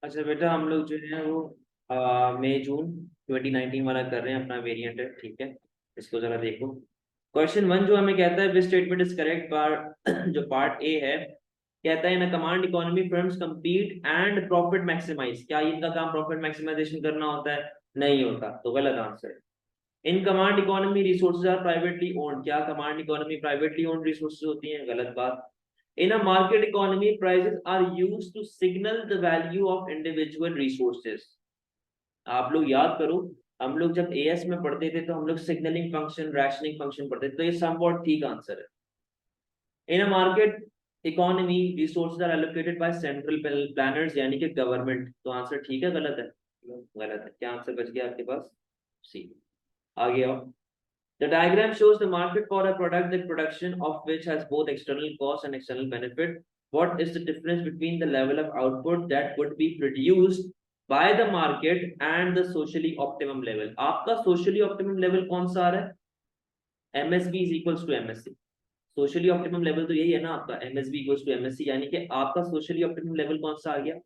अच्छा बेटा, हम लोग जो है वो मई जून 2019 वाला कर रहे हैं, अपना वेरिएंट है, ठीक है। इसको जरा देखो। क्वेश्चन वन जो हमें कहता है which statement is correct, part जो पार्ट ए है, कहता है in a command economy firms compete and profit maximize. क्या इनका काम प्रॉफिट मैक्सिमाइजेशन करना होता है? नहीं होता, तो गलत answer. In command economy resources are privately owned. क्या command economy privately owned resources होती हैं? गलत बात। In a market economy prices are used to signal the value of individual resources. आप लोग याद करो, हम लोग जब एएस में पढ़ते थे तो हम लोग सिग्नलिंग फंक्शन, रैशनिंग फंक्शन पढ़ते थे, तो ये समवॉट ठीक आंसर है। In a market economy resources are allocated by central planners, यानी कि गवर्नमेंट। तो आंसर ठीक है, गलत है? गलत है। क्या आंसर बच गया आपके पास? सी। आगे आओ। The diagram shows the market for a product, the production of which has both external cost and external benefit. What is the difference between the level of output that would be produced by the market and the socially optimum level? आपका socially optimum level कौन सा आ रहा है? MSB is equals to MSC. Socially optimum level तो यही है ना आपका, MSB इक्वल्स टू MSC, यानी कि आपका सोशली ऑप्टिमम लेवल कौन सा आ गया।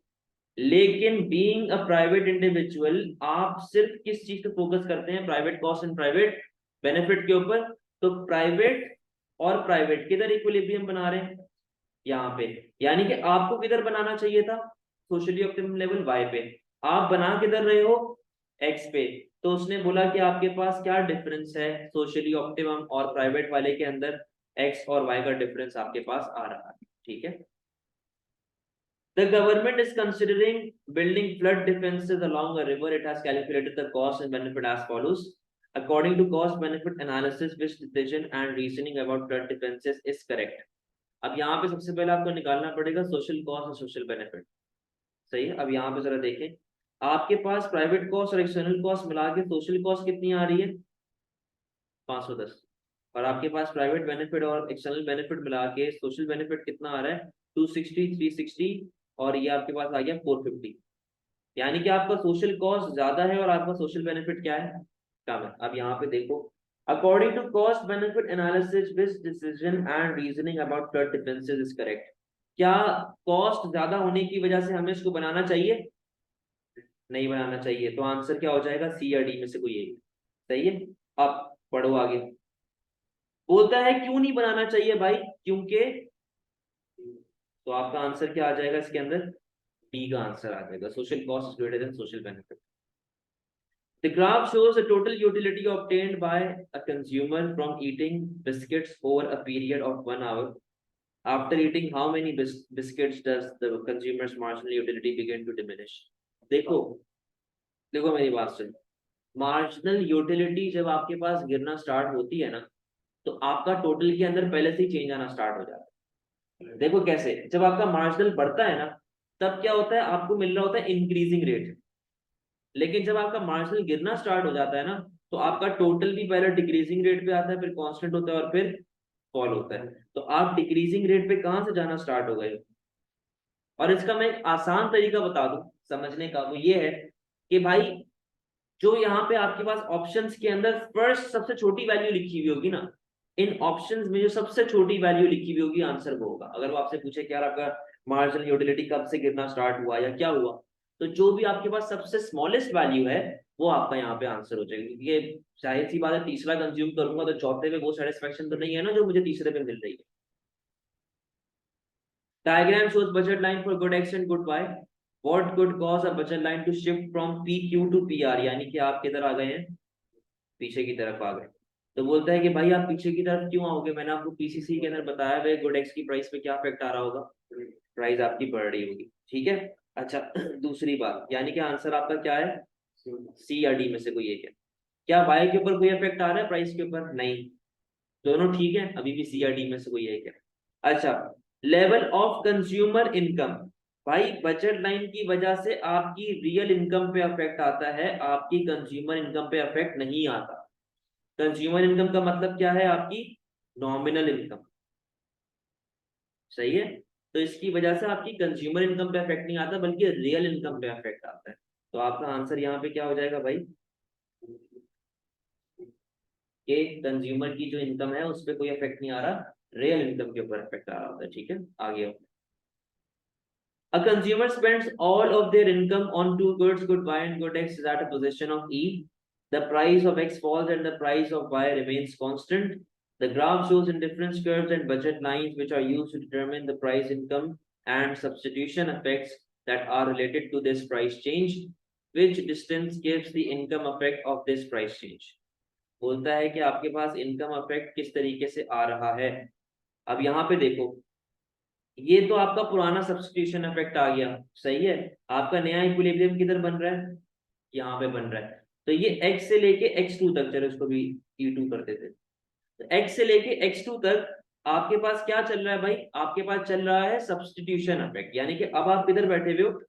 लेकिन बीइंग अ प्राइवेट इंडिविजुअल, आप सिर्फ किस चीज पे फोकस करते हैं? Private cost and private benefit के ऊपर। तो प्राइवेट और प्राइवेट किधर इक्विलिब्रियम बना रहे हैं? यहाँ पे। यानी कि आपको किधर बनाना चाहिए था? सोशली ऑप्टिमम लेवल वाई पे। आप बना किधर रहे हो? एक्स पे। तो उसने बोला कि आपके पास क्या डिफरेंस है सोशली ऑप्टिमम और प्राइवेट वाले के अंदर? एक्स और वाई का डिफरेंस आपके पास आ रहा है, ठीक है। The government is considering building flood defenses along a river. It has calculated the cost and benefit as follows. According to cost benefit analysis, which decision and reasoning about flood defenses is correct? अब यहाँ पे सबसे पहले आपको निकालना पड़ेगा social cost और social benefit. सही है। अब यहाँ पे जरा देखें, आपके पास प्राइवेट कॉस्ट और एक्सटर्नल कॉस्ट मिला के सोशल कॉस्ट कितनी आ रही है? 510। और आपके पास प्राइवेट बेनिफिट और एक्सटर्नल बेनिफिट मिला के सोशल बेनिफिट कितना आ रहा है? 260, 360, और ये आपके पास आ गया 450। यानी कि आपका सोशल कॉस्ट ज्यादा है और आपका सोशल बेनिफिट क्या है? कम है। अब यहाँ पे देखो, according to cost benefit analysis this decision and reasoning about flood defences is correct. क्या कॉस्ट ज्यादा होने की वजह से हमें इसको बनाना चाहिए? नहीं बनाना चाहिए। तो आंसर क्या हो जाएगा? सी या डी में से कोई एक। सही है। अब पढ़ो आगे। बोलता है क्यों नहीं बनाना चाहिए भाई? क्योंकि, तो आपका आंसर क्या आ जाएगा इसके अंदर? डी का आंसर आ जाएगा, social cost is greater than social benefit. The graph shows the total utility obtained by a consumer from eating biscuits over a period of 1 hour. After eating how many biscuits does the consumer's marginal utility begin to diminish? देखो, देखो मेरी बात सुन। Marginal utility जब आपके पास गिरना start होती है ना, तो आपका टोटल के अंदर पहले से ही चेंज आना स्टार्ट हो जाता है। देखो कैसे, जब आपका मार्जिनल बढ़ता है ना, तब क्या होता है? आपको मिल रहा होता है इंक्रीजिंग रेट। लेकिन जब आपका मार्जिनल गिरना स्टार्ट हो जाता है ना, तो आपका टोटल भी पहले डिक्रीजिंग रेट पे आता है, फिर कांस्टेंट होता है और फिर फॉल होता है। तो आप डिक्रीजिंग रेट पे कहां से जाना स्टार्ट हो गए हो? और इसका मैं एक आसान तरीका बता दूं समझने का, वो ये है कि भाई, जो यहाँ पे आपके पास ऑप्शंस के अंदर फर्स्ट सबसे छोटी वैल्यू लिखी हुई होगी ना, इन ऑप्शंस में जो सबसे छोटी वैल्यू लिखी हुई होगी, आंसर वो होगा। अगर वो आपसे पूछे कि यार आपका मार्जिनल यूटिलिटी कब से गिरना स्टार्ट हुआ या क्या हुआ, तो जो भी आपके पास सबसे स्मॉलेस्ट वैल्यू है, वो आपका यहाँ पे आंसर हो जाएगा। क्योंकि ये जाहिर सी बात है, तीसरा कंज्यूम करूंगा तो चौथे में वो सेटिस्फेक्शन तो नहीं है ना जो मुझे तीसरे पे मिल रही है। Diagram shows budget line for good X and good Y. What could cause a budget line to shift from PQ to PR? यानी कि आप किधर आ गए हैं? पीछे की तरफ आ गए। तो बोलता है कि भाई आप पीछे की तरफ क्यों आओगे? मैंने आपको पीसीसी के अंदर बताया भाई, गुड एक्स की प्राइस पे क्या इफेक्ट आ रहा होगा? प्राइस आपकी बढ़ रही होगी, ठीक है। अच्छा दूसरी बात, यानी कि आंसर आपका क्या है? सी या डी में से कोई एक है। क्या वाई के ऊपर कोई इफेक्ट आ रहा है प्राइस के ऊपर? नहीं। दोनों ठीक है, अभी भी सी या डी में से कोई एक है। अच्छा, लेवल ऑफ कंज्यूमर इनकम। भाई बजट लाइन की वजह से आपकी रियल इनकम पे अफेक्ट आता है, आपकी कंज्यूमर इनकम पे अफेक्ट नहीं आता। कंज्यूमर इनकम का मतलब क्या है? आपकी नॉमिनल इनकम। सही है। तो इसकी वजह से आपकी कंज्यूमर इनकम पे अफेक्ट नहीं आता, बल्कि रियल इनकम पे अफेक्ट आता है। तो आपका आंसर यहाँ पे क्या हो जाएगा भाई? कि कंज्यूमर की जो इनकम है उस पर कोई इफेक्ट नहीं आ रहा, रियल इनकम के ऊपर इफेक्ट आ रहा होता है, ठीक है। आगे A consumer spends all of their income on two goods. Good buy and good X is at a position of E. The price of X falls and the price of Y remains constant. The graph shows indifference curves and budget lines which are used to determine the price, income and substitution effects that are related to this price change. Which distance gives the income effect of this price change? बोलता है कि आपके पास income affect किस तरीके से आ रहा है। अब यहाँ पे देखो, ये तो आपका पुराना सब्स्टिट्यूशन इफेक्ट आ गया, सही है। आपका नया इक्विलिब्रियम किधर बन रहा है, यहाँ पे बन रहा है। तो ये x से लेके x2 तक, चलो इसको भी e2 करते थे। तो x से लेके x2 तक आपके पास क्या चल रहा है भाई, आपके पास चल रहा है सब्स्टिट्यूशन इफेक्ट, यानी कि अब आप किधर बैठे हुए हो,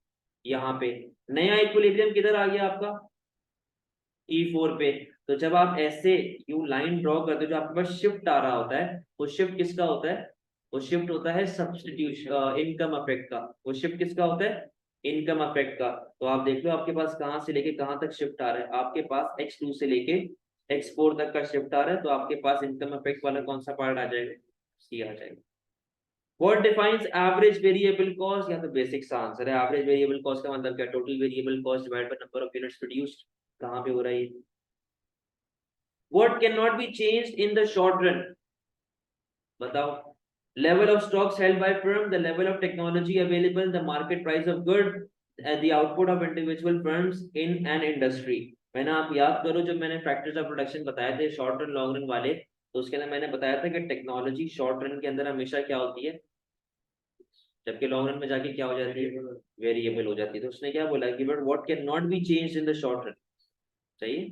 यहाँ पे। नया इक्विलिब्रियम किधर आ गया आपका, E4 पे। तो जब आप ऐसे यू लाइन ड्रॉ करते हो, जो आपके पास शिफ्ट आ रहा होता है, वो शिफ्ट किसका होता है, वो शिफ्ट होता है सब्स्टिट्यूशन इनकम अफेक्ट का। वो शिफ्ट किसका होता है, इनकम अफेक्ट का। तो आप देख लो आपके पास कहाँ से लेके कहाँ तक शिफ्ट आ रहा है, आपके पास x2 से लेके x4 तक का शिफ्ट आ रहा है। तो आपके पास इनकम अफेक्ट वाला कौन सा पार्ट आ जाएगा, सी आ जाएगा। What defines average variable cost? या तो बेसिक सा आंसर है, एवरेज वेरिएबल कॉस्ट का मतलब क्या, total variable cost divide by number of units produced. कहाँ पे हो रहा है ये। What cannot be changed in the short run? बताओ। Level of stocks held by firm, the level of technology available, the market price of good, the output of individual firms in an industry. मैंने, आप याद करो जब मैंने factors of production बताए थे short run long run वाले, तो उसके अंदर मैंने बताया था कि टेक्नोलॉजी शॉर्ट रन के अंदर हमेशा क्या होती है, जबकि लॉन्ग रन में जाके क्या हो जाती है, वेरिएबल हो जाती है। तो उसने क्या बोला कि but what can not be changed in the short run, सही है।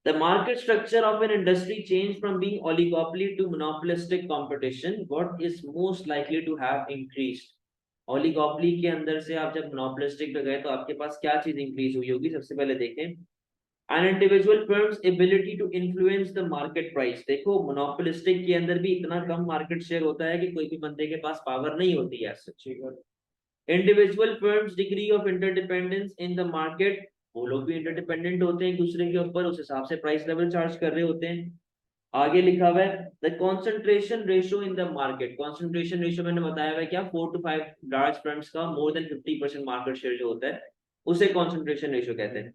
The market structure of an industry changed from being oligopoly to monopolistic competition. What is most likely to have increased? Oligopoly के अंदर से आप जब monopolistic पे गए तो आपके पास क्या चीज इंक्रीज हुई होगी, सबसे पहले देखें। An individual firm's ability to influence the market price. देखो monopolistic के अंदर भी इतना कम मार्केट शेयर होता है कि कोई भी बंदे के पास पावर नहीं होती है सच्ची बात। Individual firms degree of interdependence in the market, वो लोग भी इंटरडिपेंडेंट होते हैं एक दूसरे के ऊपर, उस हिसाब से प्राइस लेवल चार्ज कर रहे होते हैं। आगे लिखा हुआ है the concentration ratio in the market. Concentration ratio मैंने बताया हुआ है क्या, 4 to 5 लार्ज फर्म्स का मोर देन 50% मार्केट शेयर जो होता है उसे कंसंट्रेशन रेशियो कहते हैं।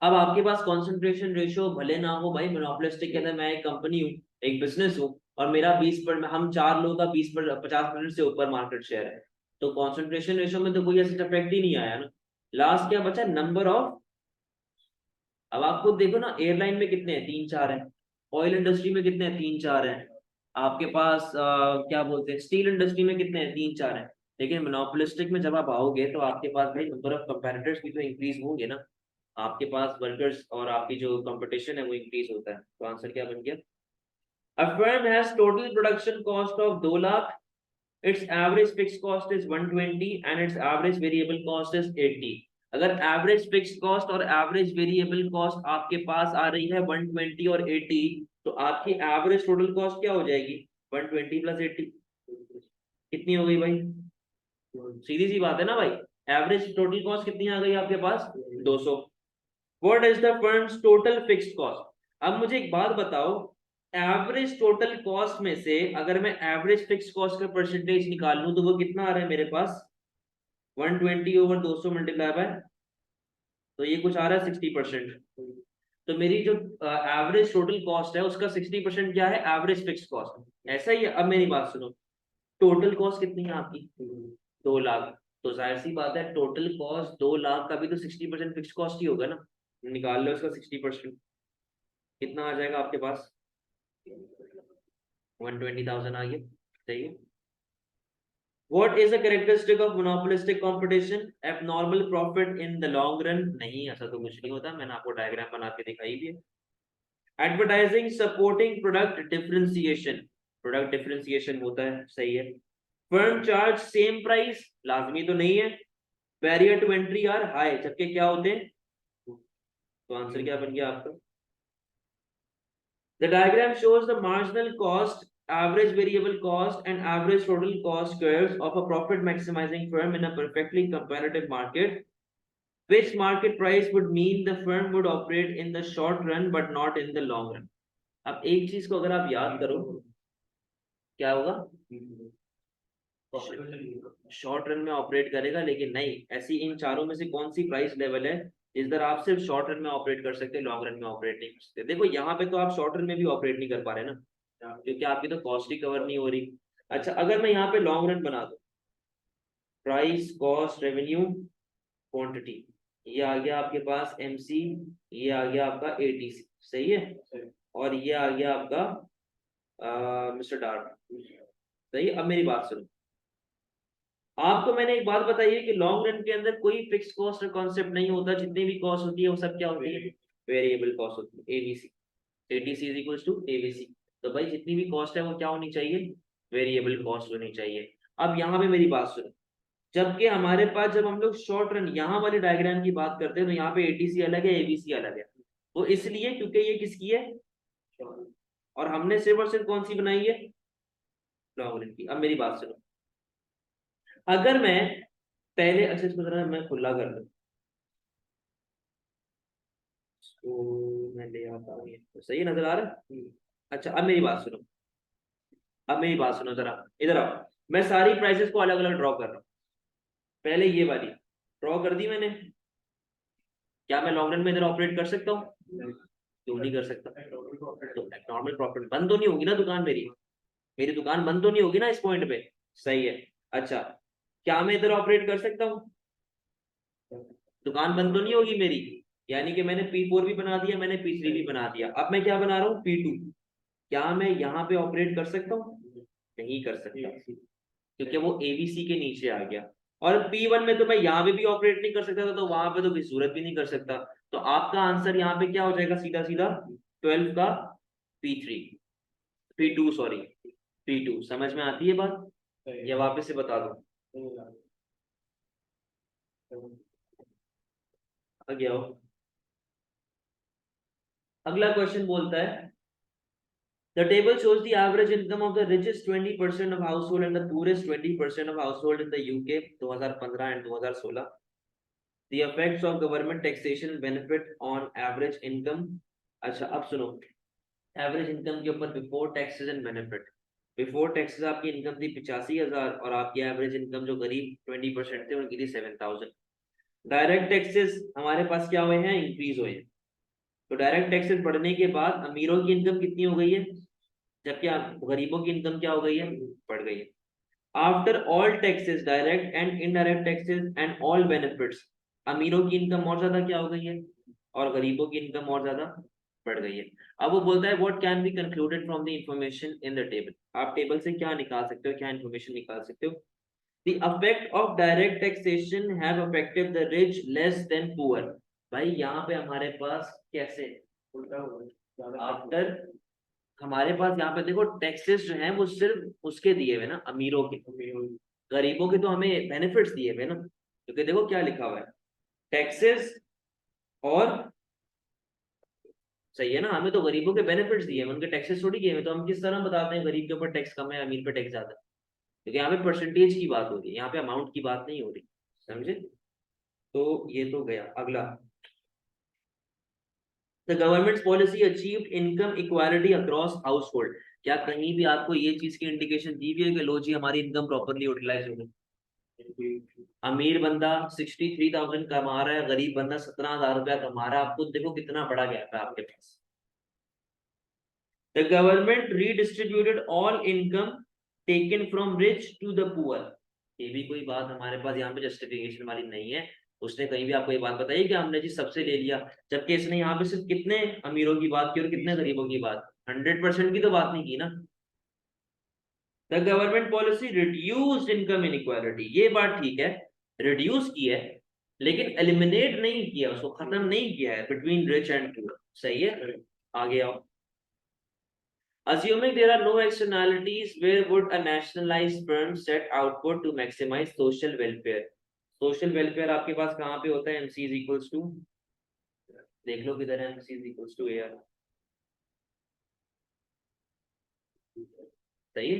अब आपके पास कंसंट्रेशन रेशियो भले ना हो भाई, मोनोपोलिस्टिक के अंदर मैं एक कंपनी हूँ, एक बिजनेस हूँ, और मेरा 20 हम 4 लोगों का 50% से ऊपर मार्केट शेयर है, तो कंसंट्रेशन रेशियो में तो कोई ऐसा इफेक्ट ही नहीं आया ना। लास्ट क्या बचा, नंबर ऑफ। अब आप खुद देखो ना, एयरलाइन में कितने हैं, 3-4 हैं। ऑयल इंडस्ट्री में कितने हैं, 3-4 हैं। आपके पास क्या बोलते हैं, स्टील इंडस्ट्री में कितने हैं, 3-4 हैं। लेकिन मोनोपोलिस्टिक में जब आप आओगे तो आपके पास भाई नंबर ऑफ कंपेटिटर्स भी तो इंक्रीज होंगे ना, आपके पास वर्कर्स और आपकी जो कंपटीशन है वो इंक्रीज होता है। तो आंसर क्या बन गया, A firm has total production cost of 2 lakh, its average fixed cost is 120 and its average variable cost is 80। अगर एवरेज फिक्स्ड कॉस्ट और एवरेज वेरिएबल कॉस्ट आपके पास आ रही है 120 और 80, तो आपकी एवरेज टोटल कॉस्ट क्या हो जाएगी, 120 प्लस 80 कितनी हो गई भाई, सीधी सी बात है ना भाई। एवरेज टोटल कॉस्ट कितनी आ गई आपके पास, 200। What is the firm's total fixed cost? अब मुझे एक बात बताओ, एवरेज टोटल कॉस्ट में से अगर मैं एवरेज फिक्स कॉस्ट का परसेंटेज निकाल लूं तो वो कितना आ रहा है मेरे पास, 120 ओवर 200 मल्टीप्लाई बाय, तो ये कुछ आ रहा है 60%। तो मेरी जो एवरेज टोटल कॉस्ट है उसका 60% क्या है, एवरेज फिक्स कॉस्ट। ऐसा ही है। अब मेरी बात सुनो, टोटल कॉस्ट कितनी है आपकी, 2 लाख। तो जाहिर सी बात है टोटल कॉस्ट 2 लाख का भी तो 60% फिक्स कॉस्ट ही होगा ना, निकाल लो इसका 60%, कितना आ जाएगा आपके पास, 120,000 आ गया, सही है। What is a characteristic of monopolistic competition? Abnormal profit in the long run? नहीं, ऐसा तो कुछ नहीं होता, मैंने आपको डायग्राम बना के दिखाई भी है। Advertising supporting product differentiation, product differentiation होता है, सही है। Firm charge same price, लाजमी तो नहीं है। Barrier to entry are high, जबकि क्या होते हैं, तो आंसर क्या बन गया आपका। The diagram shows the marginal cost, average variable cost, and average total cost curves of a profit maximizing firm in a perfectly competitive market. Which market price would mean the firm would operate in the short run but not in the long run? अब एक चीज को अगर आप याद करो, क्या होगा, शॉर्ट रन में ऑपरेट करेगा, लेकिन नहीं, ऐसी इन चारों में से कौन सी प्राइस लेवल है जिस पर आप सिर्फ शॉर्ट रन में ऑपरेट कर सकते हैं, लॉन्ग रन में ऑपरेट नहीं कर सकते? देखो यहाँ पे तो आप शॉर्ट रन में भी ऑपरेट नहीं कर पा रहे ना, क्योंकि आपकी तो कॉस्ट ही कवर नहीं हो रही। अच्छा, अगर मैं यहाँ पे लॉन्ग रन बना दूं, प्राइस कॉस्ट रेवेन्यू क्वांटिटी, ये आ गया आपके पास एमसी, ये आ गया आपका एटीसी, सही है, और ये आ गया आपका मिस्टर डार्ट, सही। अब मेरी बात सुनो, आपको मैंने एक बात बताई है कि लॉन्ग रन के अंदर कोई फिक्स कॉस्ट का कॉन्सेप्ट नहीं होता, जितनी भी कॉस्ट होती है वो सब क्या होती है, वेरिएबल कॉस्ट होती है, ABC, ATC is equals to ABC. तो भाई जितनी भी कॉस्ट है वो क्या होनी चाहिए, वेरिएबल कॉस्ट होनी चाहिए। अब यहाँ पे मेरी बात सुनो, जबकि हमारे पास जब हम लोग शॉर्ट रन यहाँ वाले डायग्राम की बात करते हैं तो यहाँ पे एटीसी अलग है, एबीसी अलग है, वो इसलिए क्योंकि ये किसकी है, और हमने सिर्फ और सिर्फ कौन सी बनाई है, लॉन्ग रन की। अब मेरी बात सुनो, अगर मैं पहले, अच्छा इसको जरा मैं खुला कर दूं, तो मैं ले आता हूँ, ये तो सही नजर आ रहा है। अच्छा, अब मेरी बात सुनो, अब मेरी बात सुनो जरा, इधर आओ, मैं सारी प्राइसेस को अलग अलग ड्रॉ कर रहा हूँ। पहले ये वाली ड्रॉ कर दी मैंने, क्या मैं लॉन्ग रन में इधर ऑपरेट कर सकता हूँ, क्यों नहीं कर सकता? तो नॉर्मल प्रॉफिट बंद तो नहीं होगी ना दुकान मेरी, मेरी दुकान बंद तो नहीं होगी ना इस पॉइंट पे, सही है। अच्छा, क्या मैं इधर ऑपरेट कर सकता हूँ, दुकान बंद तो नहीं होगी मेरी, यानी कि मैंने P4 भी बना दिया, मैंने P3 भी बना दिया, अब मैं क्या बना रहा हूँ, P2। क्या मैं यहाँ पे ऑपरेट कर सकता हूँ, नहीं कर सकता, क्योंकि वो एबीसी के नीचे आ गया। और P1 में तो मैं यहाँ पे भी ऑपरेट नहीं कर सकता था, तो वहां पे तो कोई सूरत भी नहीं कर सकता। तो आपका आंसर यहाँ पे क्या हो जाएगा, सीधा सीधा 12 का P3, P2 सॉरी, P2। समझ में आती है बात, या वापस से बता दो, आ गया हो। अगला क्वेश्चन बोलता है, the table shows the average income of the richest 20% of household and the poorest 20% of household in the UK 2015 and 2016. The effects of government taxation benefit on average income। अच्छा अब सुनो, एवरेज इनकम के ऊपर before taxes and benefit. Before taxes आपकी income थी 85,000, और आपकी average income जो करीब 20% थे उनकी थी 7,000। डायरेक्ट टैक्सेस हमारे पास क्या हुए हैं, इंक्रीज हुए हैं। तो डायरेक्ट टैक्सेस बढ़ने के बाद अमीरों की इनकम कितनी हो गई है, जबकि गरीबों की इनकम क्या हो गई है, बढ़ गई है। After all taxes, direct and indirect taxes and all benefits, अमीरों की इनकम और ज्यादा क्या हो गई है, और गरीबों की इनकम और ज्यादा बढ़ गई है। अब वो बोलता है what can be concluded from the information in the table. आप टेबल से क्या निकाल सकते हो, क्या इंफॉर्मेशन निकाल सकते हो? The effect of direct taxation have affected the rich less than poor. भाई यहाँ पे हमारे पास कैसे उल्टा हुआ, आफ्टर हमारे पास यहाँ पे देखो टैक्सेस जो हैं वो सिर्फ उसके दिए हुए ना, अमीरों के, गरीबों के तो हमें बेनिफिट्स दिए हुए ना, क्योंकि देखो क्या लिखा हुआ है, टैक्सेस और, सही है ना, हमें तो गरीबों के बेनिफिट्स दिए हैं, उनके टैक्सेस थोड़ी किए हुए, तो हम किस तरह बताते हैं गरीब के ऊपर टैक्स कम है, अमीर पे टैक्स ज्यादा है? क्योंकि यहाँ पे परसेंटेज की बात हो रही है, यहाँ पे अमाउंट की बात नहीं हो रही, समझे? तो ये तो गया। अगला, the government policy achieved income equality across house hold. क्या कहीं भी आपको ये चीज की इंडिकेशन दी हुई है कि लो जी हमारी इनकम प्रॉपरली यूटिलाइज हो गई? अमीर बंदा 63,000 कमा रहा है, गरीब बंदा 17,000 रुपया कमा रहा है, आपको देखो कितना बड़ा गैप है आपके पास। The government redistributed all income taken from rich to the poor. ये भी कोई बात हमारे पास यहाँ पे जस्टिफिकेशन वाली नहीं है। उसने कहीं भी आपको ये बात बताई कि हमने जी सबसे ले लिया, जबकि इसने यहाँ पे सिर्फ कितने अमीरों की बात की और कितने गरीबों की बात, 100% की तो बात नहीं की ना। The government policy reduced income inequality, ये बात ठीक है, रिड्यूस की है, लेकिन एलिमिनेट नहीं किया, उसको खत्म नहीं किया है बिटवीन रिच एंड पुअर, सही है। आगे आओ, assuming there are no externalities, where would a nationalized firm set output to maximize social welfare? Social welfare आपके पास कहाँ पे होता है, MC is equals to, देख लो किधर है, MC is equals to AR, सही है।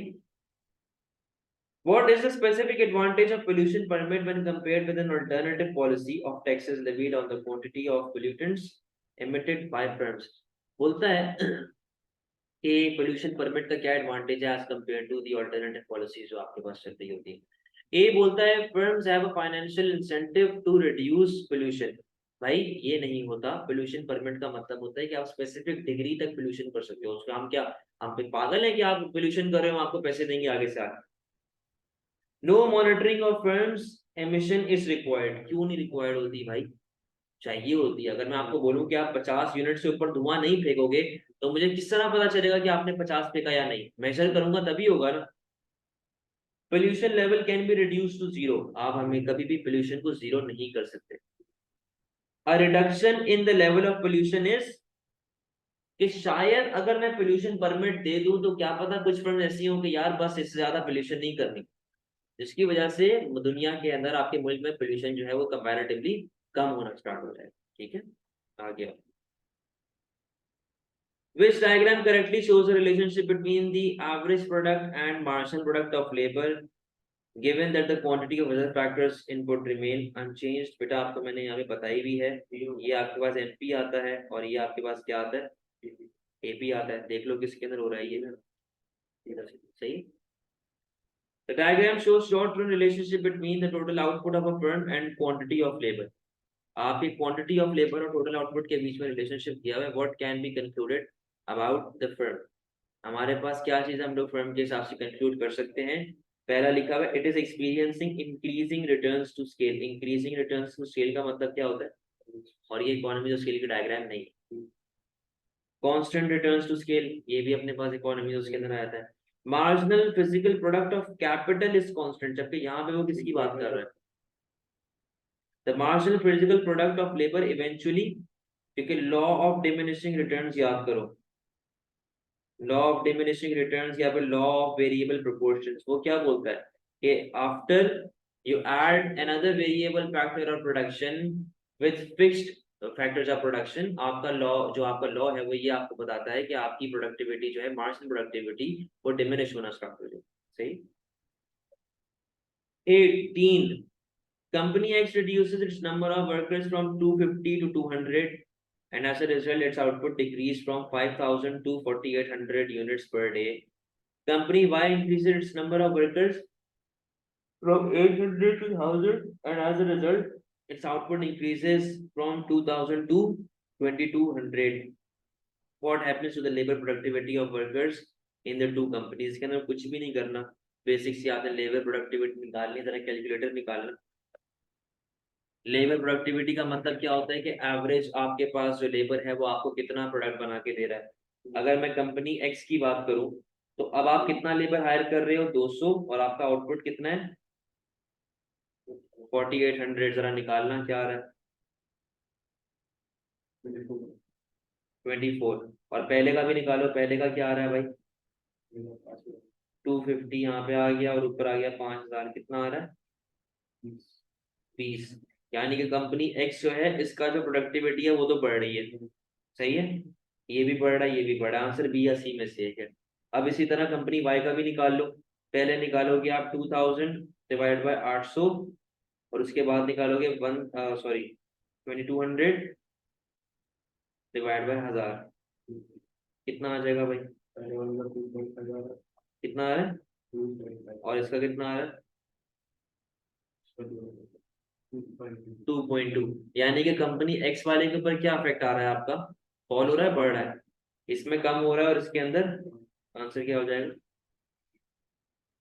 What is the specific advantage of pollution permit when compared with an alternative policy of taxes levied on the quantity of pollutants emitted by firms? बोलता है कि pollution permit का क्या advantage है as compared to the alternative policies जो आपके पास चल रही होती है। ए बोलता है firms have a financial incentive to reduce pollution. भाई ये नहीं होता, पोल्यूशन परमिट का मतलब होता है कि आप स्पेसिफिक डिग्री तक पोल्यूशन कर सकते हो, उसका हम क्या, हम पे पागल है कि आप पोल्यूशन कर रहे हो, हम आपको पैसे देंगे आगे से आगे। No monitoring of firms emission is required. क्यों नहीं रिक्वायर्ड होती भाई, चाहिए होती है। अगर मैं आपको बोलूं कि आप 50 यूनिट से ऊपर धुआं नहीं फेंकोगे, तो मुझे किस तरह पता चलेगा कि आपने 50 फेंका या नहीं, मेजर करूंगा तभी होगा ना। Pollution level can be reduce to zero. आप हमें कभी भी पोल्यूशन को जीरो नहीं कर सकते। A reduction in the level of pollution is, कि शायद अगर मैं पोल्यूशन परमिट दे दूं तो क्या पता कुछ फर्म ऐसी हो कि यार बस इससे ज्यादा पोल्यूशन नहीं करनी, जिसकी वजह से दुनिया के अंदर आपके मुल्क में पोल्यूशन जो है वो कंपैरेटिवली कम होना स्टार्ट हो जाए। ठीक है, आ गया। Which diagram correctly shows the relationship between the average product and marginal product of labor, given that the quantity of other factors input remain unchanged? बेटा आपको मैंने यहाँ पे बताई भी है, ये आपके पास एमपी आता है और ये आपके पास क्या आता है, एपी आता है। देख लो किसके अंदर हो रहा है ये सही। The diagram shows short-run relationship between the total output of a firm and quantity of labor. आपकी क्वांटिटी ऑफ लेबर और टोटल आउटपुट के बीच में रिलेशनशिप दिया हुआ है। What can be concluded about the firm? हमारे पास क्या चीज हम लोग फर्म के हिसाब से कंक्लूड कर सकते हैं। पहला लिखा हुआ है it is experiencing increasing returns to scale. Increasing returns to scale का मतलब क्या होता है, और ये इकोनॉमी ऑफ स्केल की डायग्राम नहीं। कांस्टेंट रिटर्न्स टू स्केल, ये भी अपने पास इकोनॉमी उसके अंदर आता है। Marginal physical product of capital is constant, जबकि यहाँ पे वो किसकी बात कर रहा है, the marginal physical product of labour eventually, क्योंकि लॉ ऑफ डिमिनिशिंग रिटर्न्स याद करो, लॉ ऑफ डिमिनिशिंग रिटर्न्स या फिर लॉ ऑफ वेरिएबल प्रोपोर्शंस, वो क्या बोलता है कि after you add another variable factor of production with fixed factors of production, आपका लॉ, जो आपका लॉ है वो ये आपको बताता है कि आपकी प्रोडक्टिविटी जो है, मार्जिनल प्रोडक्टिविटी, वो डिमिनिश होना स्टार्ट हो जाए। सही। 18, company X reduces its number of workers from 250 to 200, and as a result its output decreased from 5000 to 4800 units per day. Company Y increases its number of workers from 800 to 1000, and as a result its output increases from 2000 to 2200. What happens to the labor productivity of workers in the two companies? के अंदर कुछ भी नहीं करना, basic से आपने labour productivity निकालनी, तरह कैलकुलेटर निकालना। लेबर प्रोडक्टिविटी का मतलब क्या होता है कि एवरेज आपके पास जो लेबर है वो आपको कितना प्रोडक्ट बना के दे रहा है। अगर मैं कंपनी एक्स की बात करूं, तो अब आप कितना लेबर हायर कर रहे हो, 200, और आपका आउटपुट कितना है, 4800। जरा निकालना क्या आ रहा है, 24। और पहले का भी निकालो, पहले का क्या आ रहा है भाई, 250 यहाँ पे आ गया और ऊपर आ गया 5000, कितना आ रहा है, 20। यानी कि कंपनी एक्स जो है इसका जो प्रोडक्टिविटी है वो तो बढ़ रही है, सही है, ये भी बढ़ रहा है, ये भी बढ़ रहा है, आंसर बी या सी में से एक है। अब इसी तरह कंपनी वाई का भी निकाल लो। पहले निकालोगे आप 2000 डिवाइड बाय 800, और उसके बाद निकालोगे 2200 डिवाइड बाय 1000, कितना आ जाएगा भाई, कितना आ रहा है, और इसका कितना आ रहा है, 2.2। यानी कि कंपनी एक्स वाले के ऊपर क्या इफेक्ट आ रहा है आपका, फॉल हो रहा है, बढ़ रहा है, इसमें कम हो रहा है और इसके अंदर, आंसर क्या हो जाएगा।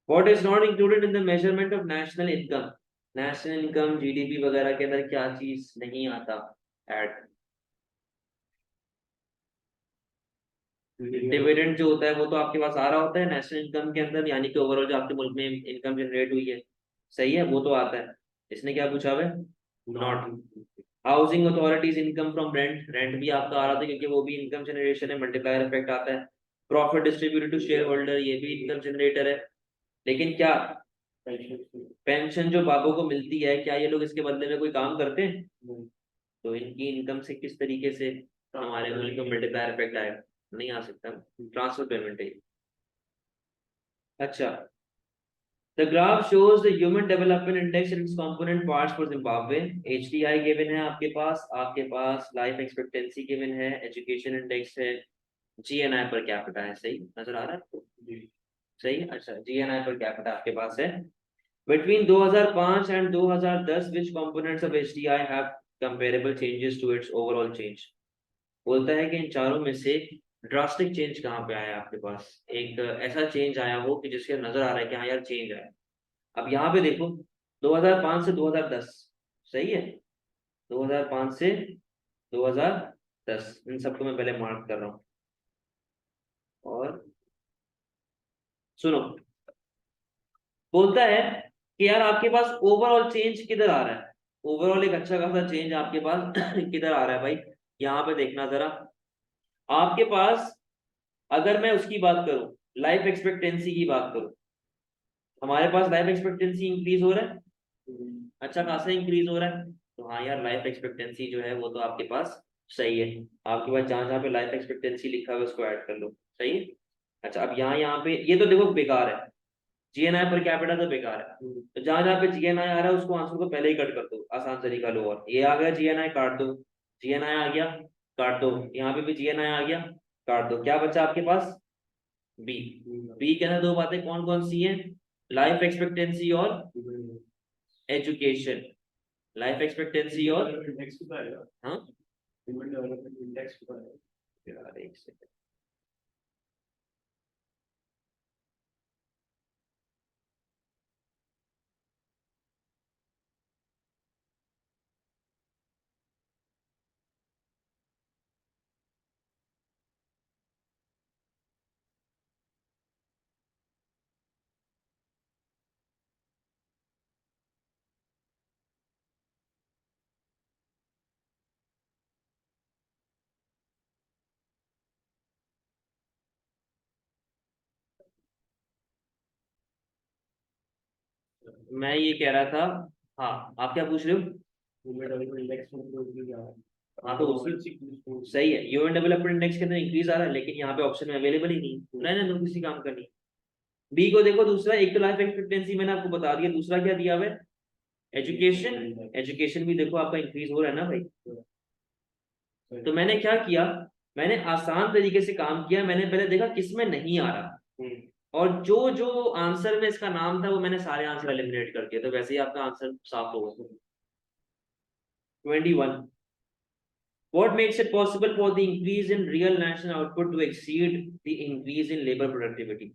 What is not included in the measurement of national income? National income GDP वगैरह के अंदर क्या चीज नहीं आता ऐड, डिविडेंड जो होता है वो तो आपके पास आ रहा होता है नेशनल इनकम के अंदर, यानी कि ओवरऑल जो आपके मुल्क में इनकम जनरेट हुई है, सही है, वो तो आता है। इसने क्या पूछा हुआ है, not. Housing authorities income from rent, rent भी आपका आ रहा था क्योंकि वो भी इनकम जनरेशन है, मल्टीप्लायर इफेक्ट आता है। Profit distributed to share holder, ये भी इनकम जनरेटर है। लेकिन क्या पेंशन जो बाबू को मिलती है, क्या ये लोग इसके बदले में कोई काम करते हैं, तो इनकी इनकम से किस तरीके से हमारे मुल्क में मल्टीप्लायर इफेक्ट आएगा, नहीं आ सकता, ट्रांसफर पेमेंट है। अच्छा, the graph shows the human development index and its component parts for Zimbabwe. HDI given है आपके पास life expectancy given है, education index है, GNI पर कैपिटा है, सही नजर आ रहा है आपको? सही है। अच्छा, GNI पर कैपिटा आपके पास है। Between 2005 and 2010 which components of HDI have comparable changes to its overall change. बोलता है कि इन चारों में से ड्रास्टिक चेंज कहाँ पे आया आपके पास, एक ऐसा चेंज आया हो कि जिससे नजर आ रहा है कि हाँ यार चेंज आया। अब यहाँ पे देखो, 2005 से 2010, सही है, 2005 से 2010, इन सबको मैं पहले मार्क कर रहा हूँ। और सुनो, बोलता है कि यार आपके पास ओवरऑल चेंज किधर आ रहा है, ओवरऑल एक अच्छा खासा चेंज आपके पास किधर आ रहा है भाई। यहाँ पे देखना जरा, आपके पास अगर मैं उसकी बात करूं, लाइफ एक्सपेक्टेंसी की बात करूं, हमारे पास लाइफ एक्सपेक्टेंसी इंक्रीज हो रहा है, अच्छा खासा इंक्रीज हो रहा है। तो हाँ यार, लाइफ एक्सपेक्टेंसी जो है वो तो आपके पास सही है। आपके पास जहां जहां पे लाइफ एक्सपेक्टेंसी लिखा हुआ है उसको ऐड कर लो, सही है। अच्छा, अब यहाँ पे ये तो देखो बेकार है, GNI पर कैपिटा तो बेकार है। तो जहां जहां पे GNI आ रहा है उसको आंसर को पहले ही कट कर दो, आसान तरीका लो। और ये आ गया GNI, काट दो। GNI आ गया, काट दो। यहाँ पे भी GNI आ गया, काट दो। क्या बचा आपके पास? बी। बी के अंदर दो बातें कौन कौन सी हैं? लाइफ एक्सपेक्टेंसी और एजुकेशन। लाइफ एक्सपेक्टेंसी और हाँ यार, एक सेकंड। मैं ये कह रहा था, हाँ आप क्या पूछ रहे हो? हाँ तो उसकी सही है, ह्यूमन डेवलपमेंट इंडेक्स के अंदर इंक्रीज आ रहा है, लेकिन यहाँ पे ऑप्शन में अवेलेबल ही नहीं, रहने दो, किसी काम का नहीं। बी को देखो, दूसरा एक तो लाइफ एक्सपेक्टेंसी मैंने आपको बता दिया, दूसरा क्या दिया हुआ है? एजुकेशन। एजुकेशन भी देखो आपका इंक्रीज हो रहा है ना भाई। तो मैंने क्या किया, मैंने आसान तरीके से काम किया, मैंने पहले देखा किसमें नहीं आ रहा, और जो जो आंसर में इसका नाम था वो मैंने सारे आंसर एलिमिनेट कर दिए, तो वैसे ही आपका आंसर साफ होगा। 21। What makes it possible for the increase in real national output to exceed the increase in labor productivity?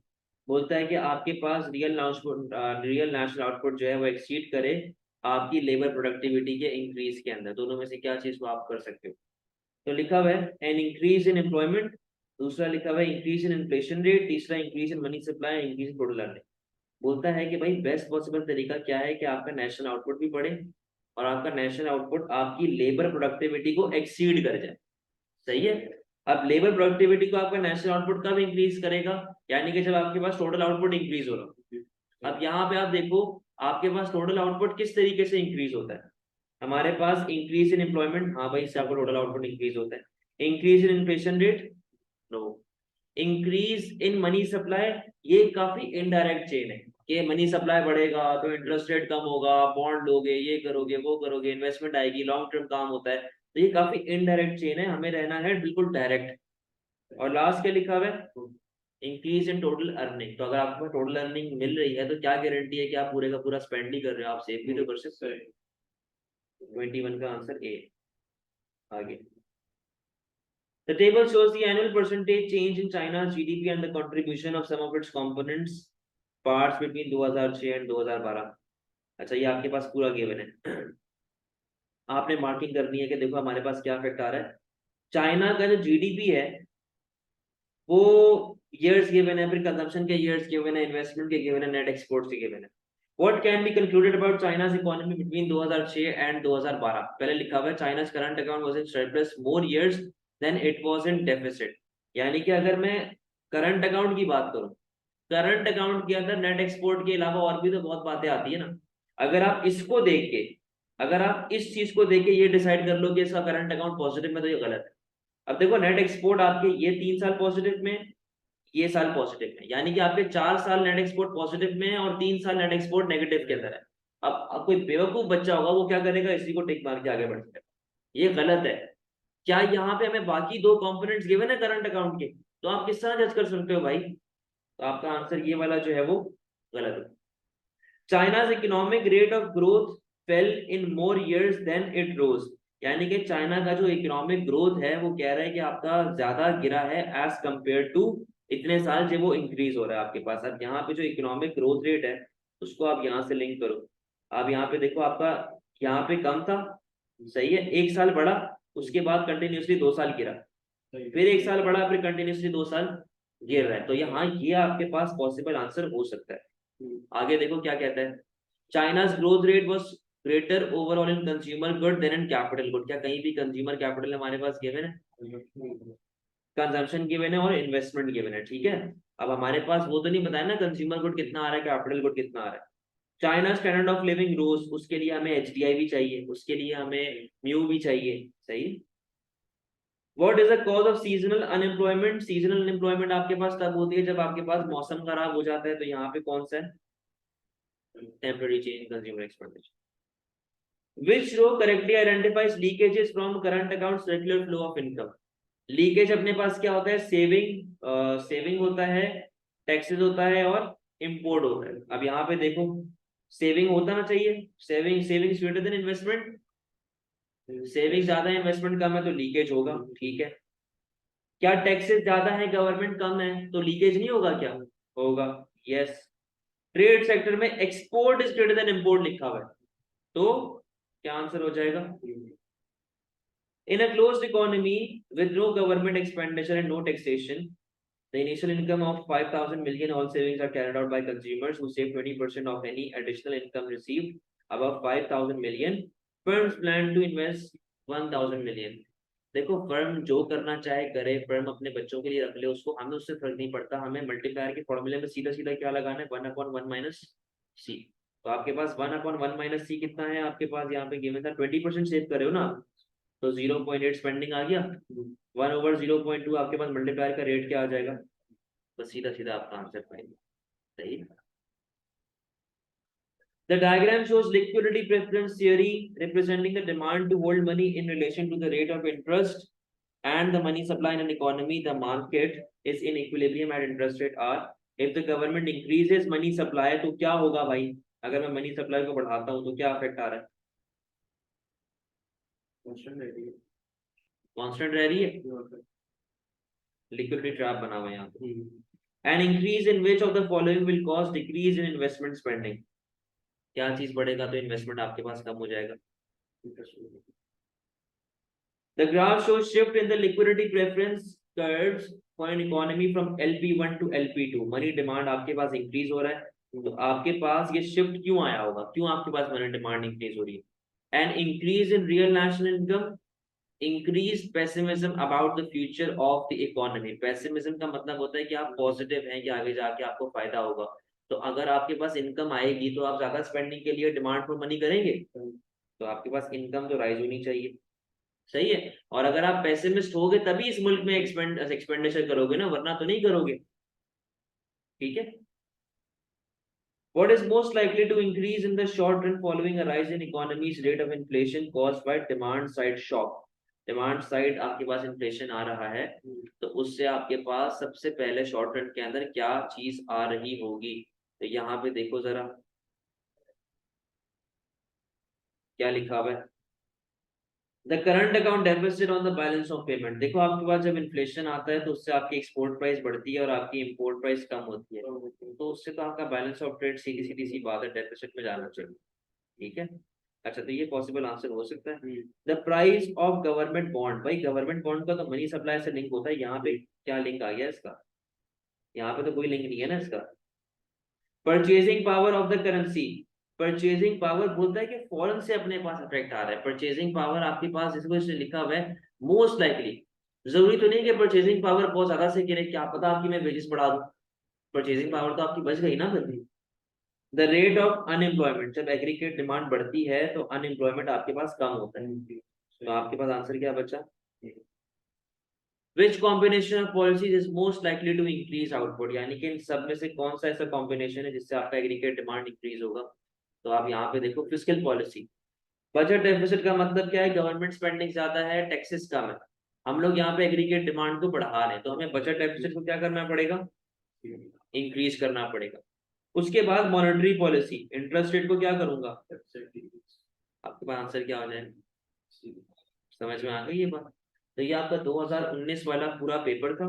बोलता है कि आपके पास रियल नेशनल आउटपुट जो है वो एक्सीड करे आपकी लेबर प्रोडक्टिविटी के इंक्रीज के अंदर, दोनों में से क्या चीज को आप कर सकते हो? तो लिखा हुआ है एन इंक्रीज इन एम्प्लॉयमेंट, दूसरा लिखा हुआ है इंक्रीज इन इन्फ्लेशन रेट, तीसरा increase in money supply, increase in total earning. बोलता है कि भाई बेस्ट पॉसिबल तरीका क्या है कि आपका नेशनल आउटपुट भी बढ़े और आपका नेशनल आउटपुट आपकी लेबर प्रोडक्टिविटी को एक्सीड कर जाए, सही है। अब लेबर प्रोडक्टिविटी को आपका नेशनल आउटपुट कब इंक्रीज करेगा? यानी कि जब आपके पास टोटल आउटपुट इंक्रीज हो रहा। अब यहाँ पे आप देखो, आपके पास टोटल आउटपुट किस तरीके से इंक्रीज होता है? हमारे पास इंक्रीज इन एम्प्लॉयमेंट, हाँ भाई इससे आपका टोटल आउटपुट इंक्रीज होता है। Increase in inflation rate, no. Increase in money supply, ये काफी इनडायरेक्ट चेन है कि मनी सप्लाई बढ़ेगा तो इंटरेस्ट रेट कम होगा, बॉन्ड लोगे, ये करोगे वो करोगे, इन्वेस्टमेंट आएगी, लॉन्ग टर्म काम होता है। तो ये काफी इनडायरेक्ट चेन है, हमें रहना है बिल्कुल डायरेक्ट। और लास्ट क्या लिखा हुआ है? Increase in total earning. तो अगर आपको टोटल अर्निंग मिल रही है तो क्या गारंटी है कि आप पूरे का पूरा स्पेंड नहीं कर रहे हो, आप सेव भी तो कर सकते हो। 21 का आंसर ए। आगे, the table shows the annual percentage change in China's GDP and the contribution of some of its components parts between 2006 and 2012। अच्छा, ये आपके पास पूरा गिवन है, आपने मार्किंग करनी है कि देखो हमारे पास क्या इफेक्ट आ रहा है। चाइना का जो जीडीपी है वो ईयर्स गिवन है, फिर कंजम्पशन के ईयर्स गिवन है, इन्वेस्टमेंट के गिवन है, नेट एक्सपोर्ट्स के गिवन है। What can be concluded about China's economy between 2006 and 2012? पहले लिखा हुआ है China's current account was in surplus more years than it was in deficit. यानी कि अगर मैं करंट अकाउंट की बात करूं, करंट अकाउंट के अंदर नेट एक्सपोर्ट के अलावा और भी तो बहुत बातें आती है ना। अगर आप इसको देख के, अगर आप इस चीज को देख के ये डिसाइड कर लो कि इसका करंट अकाउंट पॉजिटिव में, तो ये गलत है। अब देखो नेट एक्सपोर्ट आपके ये 3 साल पॉजिटिव में, ये साल पॉजिटिव में, यानी कि आपके 4 साल नेट एक्सपोर्ट पॉजिटिव में है और 3 साल नेट एक्सपोर्ट नेगेटिव के अंदर है। अब कोई बेवकूफ बच्चा होगा वो क्या करेगा, इसी को टिक मार के आगे बढ़ जाएगा। ये गलत है। क्या यहाँ पे हमें बाकी दो कंपोनेंट्स गिवन है करंट अकाउंट के? तो आप किस तरह जज कर सकते हो भाई? तो आपका आंसर ये वाला जो है वो गलत है। China's economic rate of growth fell in more years than it rose, यानी कि चाइना का जो इकोनॉमिक ग्रोथ है वो कह रहा है कि आपका ज्यादा गिरा है एज कंपेयर टू इतने साल जब वो इंक्रीज हो रहा है आपके पास। अब यहाँ पे जो इकोनॉमिक ग्रोथ रेट है उसको आप यहाँ से लिंक करो। आप यहाँ पे देखो आपका यहाँ पे कम था, सही है, एक साल बढ़ा, उसके बाद कंटिन्यूसली 2 साल गिरा, फिर एक साल बढ़ा, फिर कंटिन्यूसली 2 साल गिर रहा है। तो यहाँ ये आपके पास पॉसिबल आंसर हो सकता है। आगे देखो क्या कहता है। China's growth rate was greater overall in consumer good than in capital good. क्या कहीं भी कंज्यूमर कैपिटल हमारे पास गिवन है, कंजम्पशन गिवन है और इन्वेस्टमेंट गिवन है, ठीक है। अब हमारे पास वो तो नहीं बताया ना कंज्यूमर गुड कितना आ रहा है, कैपिटल गुड कितना आ रहा है। चाइना स्टैंडर्ड ऑफ लिविंग रोज, उसके लिए हमें एचडीआई भी चाहिए, उसके लिए हमें म्यू भी चाहिए, सही। What is the cause of seasonal unemployment? Seasonal unemployment आपके पास तब होती है जब आपके पास मौसम खराब हो जाता है। तो यहाँ पे कौन सा है? Temporary change in consumer expenditure. Which row correctly identifies leakages from current accounts regular flow of income? Leakage अपने पास क्या होता है? सेविंग, सेविंग होता है, टैक्सेस होता है और इम्पोर्ट होता है। अब यहाँ पे देखो सेविंग होता ना चाहिए, saving saving greater than investment, saving ज्यादा है इन्वेस्टमेंट कम है तो लीकेज होगा, ठीक है। क्या टैक्सेस ज्यादा है गवर्नमेंट कम है तो लीकेज नहीं होगा क्या? होगा, यस। ट्रेड सेक्टर में export is greater than import लिखा हुआ है, तो क्या आंसर हो जाएगा? In a closed economy with no government expenditure and no taxation, the initial income of 5,000 million, all savings are carried out by consumers who save 20% of any additional income received above 5,000 million. Firms plan to invest 1,000 million. देखो firm जो करना चाहे करे, firm अपने बच्चों के लिए रख ले उसको, हमें उससे फर्क नहीं पड़ता। हमें मल्टीप्लायर के फॉर्मूले में सीधा सीधा क्या लगाना है? 1/1 माइनस सी। तो आपके पास 1/1 माइनस सी कितना है आपके पास? यहाँ पे गिवन था 20% सेव करे हो ना, तो 0.8 स्पेंडिंग आ गया। 1/0.2 आपके पास मल्टीप्लायर का रेट क्या आ जाएगा? तो सीधा सीधा आपका आंसर पाएंगे, सही। The diagram shows liquidity preference theory representing the demand to hold money in relation to the rate of interest and the money supply in an economy. The market is in equilibrium at interest rate R. If the government increases money supply तो क्या होगा भाई? अगर मैं money supply को बढ़ाता हूँ तो क्या इफेक्ट आ रहा है? कांस्टेंट रह रही है, लिक्विडिटी ट्रैप बना हुआ है यहाँ पे। An increase in which of the following will cause decrease in investment spending? क्या चीज बढ़ेगा तो इन्वेस्टमेंट आपके पास कम हो जाएगा? The graph shows shift in the liquidity preference curves for an economy from LP1 to LP2. Money demand आपके पास increase हो रहा है, तो आपके पास ये शिफ्ट क्यों आया होगा? क्यों आपके पास मनी डिमांड इंक्रीज हो रही है? An increase in real national income, increased pessimism about the future of the economy. Pessimism का मतलब होता है कि आप पॉजिटिव हैं कि आगे जाके आपको फायदा होगा। तो अगर आपके पास इनकम आएगी तो आप ज्यादा स्पेंडिंग के लिए डिमांड फॉर मनी करेंगे, तो आपके पास इनकम तो राइज होनी चाहिए, सही है। और अगर आप पेसिमिस्ट होगे तभी इस मुल्क में एक्सपेंडिचर करोगे ना, वरना तो नहीं करोगे, ठीक है। What is most likely to increase in the short run following a rise in economy's rate of inflation caused by demand side shock? Demand side आपके पास इन्फ्लेशन आ रहा है, तो उससे आपके पास सबसे पहले शॉर्ट रन के अंदर क्या चीज आ रही होगी? तो यहाँ पे देखो जरा क्या लिखा हुआ है। The current account deficit on the balance of payment. देखो आपके पास जब इन्फ्लेशन आता है तो उससे आपकी एक्सपोर्ट प्राइस बढ़ती है और आपकी इंपोर्ट प्राइस कम होती है, तो उससे तो आपका बैलेंस ऑफ ट्रेड सीधी सीधी सी बात है डेफिसिट में जाना चाहिए, ठीक है। अच्छा, तो ये पॉसिबल आंसर हो सकता है। The price of government bond, भाई गवर्नमेंट बॉन्ड का तो मनी सप्लाई से लिंक होता है, यहाँ पे क्या लिंक आ गया इसका? यहाँ पे तो कोई लिंक नहीं है ना इसका। Purchasing power of the currency, purchasing power बोलता है कि फॉरेन से अपने पास इफेक्ट आ रहा है। परचेजिंग पावर आपके पास जिसको इसने लिखा हुआ है मोस्ट लाइकली, जरूरी तो नहीं कि परचेजिंग पावर बहुत ज्यादा से गिरे, क्या पता आपकी मैं वेजेस बढ़ा दूं, परचेजिंग पावर तो आपकी बच गई ना फिर भी। द रेट ऑफ अनएम्प्लॉयमेंट, जब एग्रीगेट डिमांड बढ़ती है तो अनएम्प्लॉयमेंट आपके पास कम होता है, तो आपके पास आंसर क्या बचा? Which combination of policies is most likely to increase output? यानी कि इन सब में से कौन सा ऐसा कॉम्बिनेशन है जिससे आपका एग्रीगेट डिमांड इंक्रीज होगा? तो आप यहाँ पे देखो फिस्कल पॉलिसी। बजट डेफिसिट का मतलब क्या है? गवर्नमेंट स्पेंडिंग ज्यादा है, टैक्सेस कम है, हम लोग यहाँ पे एग्रीगेट डिमांड को बढ़ा रहे हैं, तो हमें बजट डेफिसिट को क्या करना पड़ेगा, इंक्रीज करना पड़ेगा। उसके बाद मॉनेटरी पॉलिसी, इंटरेस्ट रेट को क्या करूंगा, आपके पास आंसर क्या हो जाए, समझ में आ गई ये बात। तो ये आपका 2019 वाला पूरा पेपर था।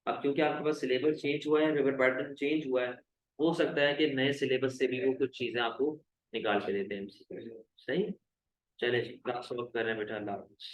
अब क्योंकि आपके पास सिलेबस चेंज हुआ है, पेपर पैटर्न चेंज हुआ है, हो सकता है कि नए सिलेबस से भी वो कुछ चीजें आपको निकाल के देते हैं MCQ। सही, चले जी क्लास वर्क कर रहे हैं बेटा, अल्लाह हाफिज़।